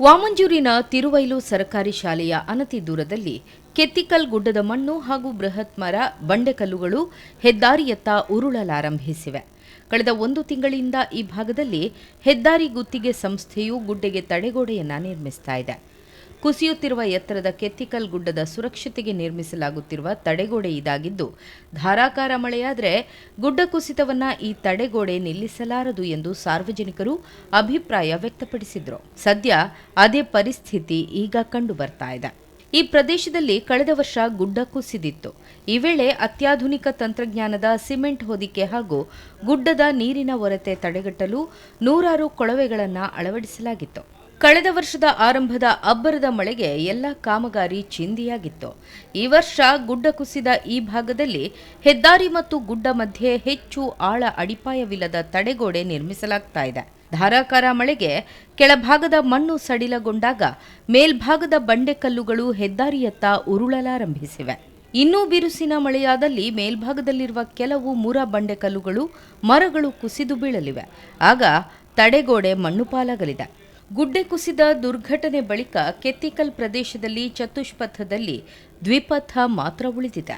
ವಾಮಂಜೂರಿನ ತಿರುವೈಲು ಸರ್ಕಾರಿ ಶಾಲೆಯ ಅನತಿ ದೂರದಲ್ಲಿ ಕೆತ್ತಿಕಲ್ ಗುಡ್ಡದ ಮಣ್ಣು ಹಾಗೂ ಬೃಹತ್ ಮರ ಬಂಡೆಕಲ್ಲುಗಳು ಹೆದ್ದಾರಿಯತ್ತ ಉರುಳಲಾರಂಭಿಸಿವೆ. ಕಳೆದ 1 ತಿಂಗಳಿಂದ ಈ ಭಾಗದಲ್ಲಿ ಹೆದ್ದಾರಿ ಗುತ್ತಿಗೆ ಸಂಸ್ಥೆಯು ಗುಡ್ಡೆಗೆ ತಡೆಗೋಡೆಯನ್ನ ನಿರ್ಮಿಸ್ತಾ ಇದೆ. ಕುಸಿಯುತ್ತಿರುವ ಎತ್ತರದ ಕೆತ್ತಿಕಲ್ ಗುಡ್ಡದ ಸುರಕ್ಷತೆಗೆ ನಿರ್ಮಿಸಲಾಗುತ್ತಿರುವ ತಡೆಗೋಡೆ ಇದಾಗಿದ್ದು, ಧಾರಾಕಾರ ಮಳೆಯಾದರೆ ಗುಡ್ಡ ಕುಸಿತವನ್ನ ಈ ತಡೆಗೋಡೆ ನಿಲ್ಲಿಸಲಾರದು ಎಂದು ಸಾರ್ವಜನಿಕರು ಅಭಿಪ್ರಾಯ ವ್ಯಕ್ತಪಡಿಸಿದ್ರು. ಸದ್ಯ ಅದೇ ಪರಿಸ್ಥಿತಿ ಈಗ ಕಂಡು ಬರ್ತಾ ಇದೆ. ಈ ಪ್ರದೇಶದಲ್ಲಿ ಕಳೆದ ವರ್ಷ ಗುಡ್ಡ ಕುಸಿದಿತ್ತು. ಈ ವೇಳೆ ಅತ್ಯಾಧುನಿಕ ತಂತ್ರಜ್ಞಾನದ ಸಿಮೆಂಟ್ ಹೊದಿಕೆ ಹಾಗೂ ಗುಡ್ಡದ ನೀರಿನ ಒರತೆ ತಡೆಗಟ್ಟಲು 100 ಕೊಳವೆಗಳನ್ನು ಅಳವಡಿಸಲಾಗಿತ್ತು. ಕಳೆದ ವರ್ಷದ ಆರಂಭದ ಅಬ್ಬರದ ಮಳೆಗೆ ಎಲ್ಲ ಕಾಮಗಾರಿ ಚಿಂದಿಯಾಗಿತ್ತು. ಈ ವರ್ಷ ಗುಡ್ಡ ಕುಸಿದ ಈ ಭಾಗದಲ್ಲಿ ಹೆದ್ದಾರಿ ಮತ್ತು ಗುಡ್ಡ ಮಧ್ಯೆ ಹೆಚ್ಚು ಆಳ ಅಡಿಪಾಯವಿಲ್ಲದ ತಡೆಗೋಡೆ ನಿರ್ಮಿಸಲಾಗ್ತಾ ಇದೆ. ಧಾರಾಕಾರ ಮಳೆಗೆ ಕೆಳಭಾಗದ ಮಣ್ಣು ಸಡಿಲಗೊಂಡಾಗ ಮೇಲ್ಭಾಗದ ಬಂಡೆಕಲ್ಲುಗಳು ಹೆದ್ದಾರಿಯತ್ತ ಉರುಳಲಾರಂಭಿಸಿವೆ. ಇನ್ನೂ ಬಿರುಸಿನ ಮಳೆಯಾದಲ್ಲಿ ಮೇಲ್ಭಾಗದಲ್ಲಿರುವ ಕೆಲವು ಮುರ ಬಂಡೆಕಲ್ಲುಗಳು ಮರಗಳು ಕುಸಿದು ಬೀಳಲಿವೆ. ಆಗ ತಡೆಗೋಡೆ ಮಣ್ಣು ಪಾಲಾಗಲಿದೆ. ಗುಡ್ಡೆ ಕುಸಿದ ದುರ್ಘಟನೆ ಬಳಿಕ ಕೆತ್ತಿಕಲ್ ಪ್ರದೇಶದಲ್ಲಿ ಚತುಷ್ಪಥದಲ್ಲಿ ದ್ವಿಪಥ ಮಾತ್ರ ಉಳಿದಿದೆ.